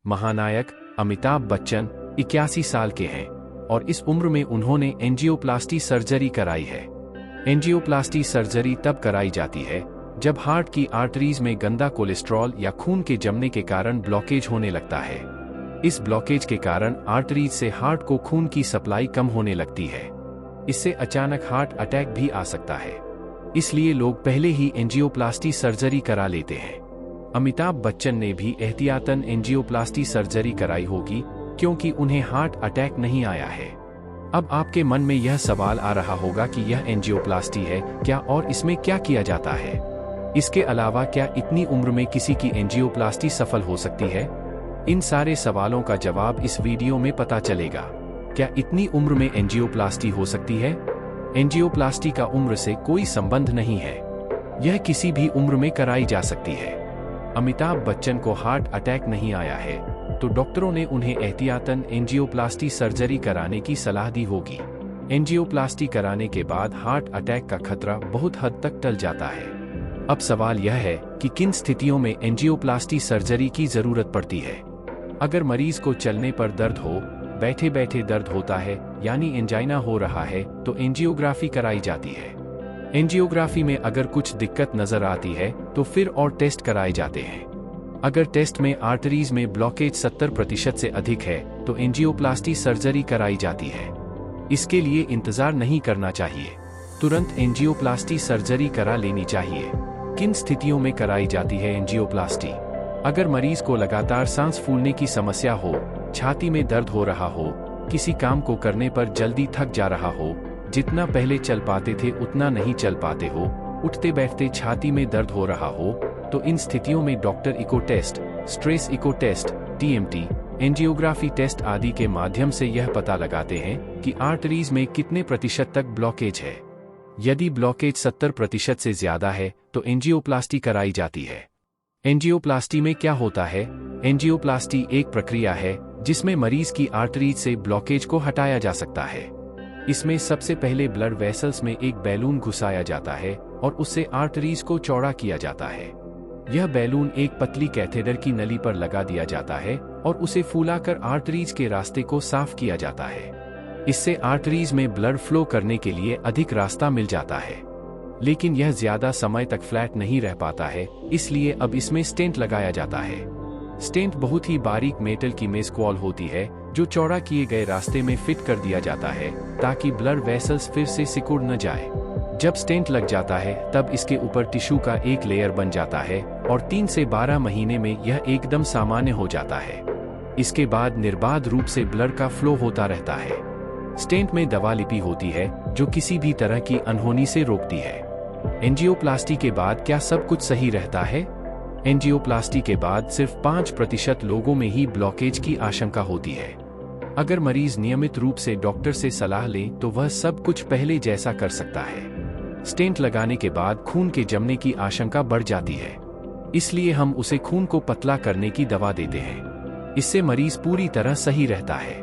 महानायक अमिताभ बच्चन 81 साल के हैं और इस उम्र में उन्होंने एंजियोप्लास्टी सर्जरी कराई है। एंजियोप्लास्टी सर्जरी तब कराई जाती है जब हार्ट की आर्टरीज में गंदा कोलेस्ट्रॉल या खून के जमने के कारण ब्लॉकेज होने लगता है। इस ब्लॉकेज के कारण आर्टरीज से हार्ट को खून की सप्लाई कम होने लगती है। इससे अचानक हार्ट अटैक भी आ सकता है। इसलिए लोग पहले ही एंजियोप्लास्टी सर्जरी करा लेते हैं। अमिताभ बच्चन ने भी एहतियातन एंजियोप्लास्टी सर्जरी कराई होगी क्योंकि उन्हें हार्ट अटैक नहीं आया है। अब आपके मन में यह सवाल आ रहा होगा कि यह एंजियोप्लास्टी है क्या और इसमें क्या किया जाता है। इसके अलावा क्या इतनी उम्र में किसी की एंजियोप्लास्टी सफल हो सकती है? इन सारे सवालों का जवाब इस वीडियो में पता चलेगा। क्या इतनी उम्र में एंजियोप्लास्टी हो सकती है? एंजियोप्लास्टी का उम्र से कोई संबंध नहीं है। यह किसी भी उम्र में कराई जा सकती है। अमिताभ बच्चन को हार्ट अटैक नहीं आया है तो डॉक्टरों ने उन्हें एहतियातन एंजियोप्लास्टी सर्जरी कराने की सलाह दी होगी। एंजियोप्लास्टी कराने के बाद हार्ट अटैक का खतरा बहुत हद तक टल जाता है। अब सवाल यह है कि किन स्थितियों में एंजियोप्लास्टी सर्जरी की जरूरत पड़ती है। अगर मरीज को चलने पर दर्द हो, बैठे बैठे दर्द होता है यानी एंजाइना हो रहा है तो एंजियोग्राफी कराई जाती है। एंजियोग्राफी में अगर कुछ दिक्कत नजर आती है तो फिर और टेस्ट कराए जाते हैं। अगर टेस्ट में आर्टरीज में ब्लॉकेज 70% से अधिक है तो एंजियोप्लास्टी सर्जरी कराई जाती है। इसके लिए इंतजार नहीं करना चाहिए, तुरंत एंजियोप्लास्टी सर्जरी करा लेनी चाहिए। किन स्थितियों में कराई जाती है एंजियोप्लास्टी? अगर मरीज को लगातार सांस फूलने की समस्या हो, छाती में दर्द हो रहा हो, किसी काम को करने पर जल्दी थक जा रहा हो, जितना पहले चल पाते थे उतना नहीं चल पाते हो, उठते बैठते छाती में दर्द हो रहा हो, तो इन स्थितियों में doctor echo test, stress echo test, TMT, angiography test आदि के माध्यम से यह पता लगाते हैं कि आर्टरीज में कितने प्रतिशत तक ब्लॉकेज है। यदि ब्लॉकेज 70% से ज्यादा है तो एंजियोप्लास्टी कराई जाती है। एंजियोप्लास्टी में क्या होता है? एंजियोप्लास्टी एक प्रक्रिया है जिसमें मरीज की आर्टरीज से ब्लॉकेज को हटाया जा सकता है। इसमें सबसे पहले ब्लड वेसल्स में एक बैलून घुसाया जाता है और उससे आर्टरीज को चौड़ा किया जाता है। यह बैलून एक पतली कैथेटर की नली पर लगा दिया जाता है और उसे फूलाकर आर्टरीज के रास्ते को साफ किया जाता है। इससे आर्टरीज में ब्लड फ्लो करने के लिए अधिक रास्ता मिल जाता है। लेकिन यह ज्यादा समय तक फ्लैट नहीं रह पाता है, इसलिए अब इसमें स्टेंट लगाया जाता है। स्टेंट बहुत ही बारीक मेटल की मेसक्वॉल होती है जो चौड़ा किए गए रास्ते में फिट कर दिया जाता है ताकि ब्लड वेसल्स फिर से सिकुड़ न जाए। जब स्टेंट लग जाता है तब इसके ऊपर टिश्यू का एक लेयर बन जाता है और 3 से 12 महीने में यह एकदम सामान्य हो जाता है। इसके बाद निर्बाध रूप से ब्लड का फ्लो होता रहता है। स्टेंट में दवा लिपि होती है जो किसी भी तरह की अनहोनी से रोकती है। एंजियोप्लास्टी के बाद क्या सब कुछ सही रहता है? एंजियोप्लास्टी के बाद सिर्फ 5% लोगों में ही ब्लॉकेज की आशंका होती है। अगर मरीज नियमित रूप से डॉक्टर से सलाह ले तो वह सब कुछ पहले जैसा कर सकता है। स्टेंट लगाने के बाद खून के जमने की आशंका बढ़ जाती है, इसलिए हम उसे खून को पतला करने की दवा देते हैं। इससे मरीज पूरी तरह सही रहता है।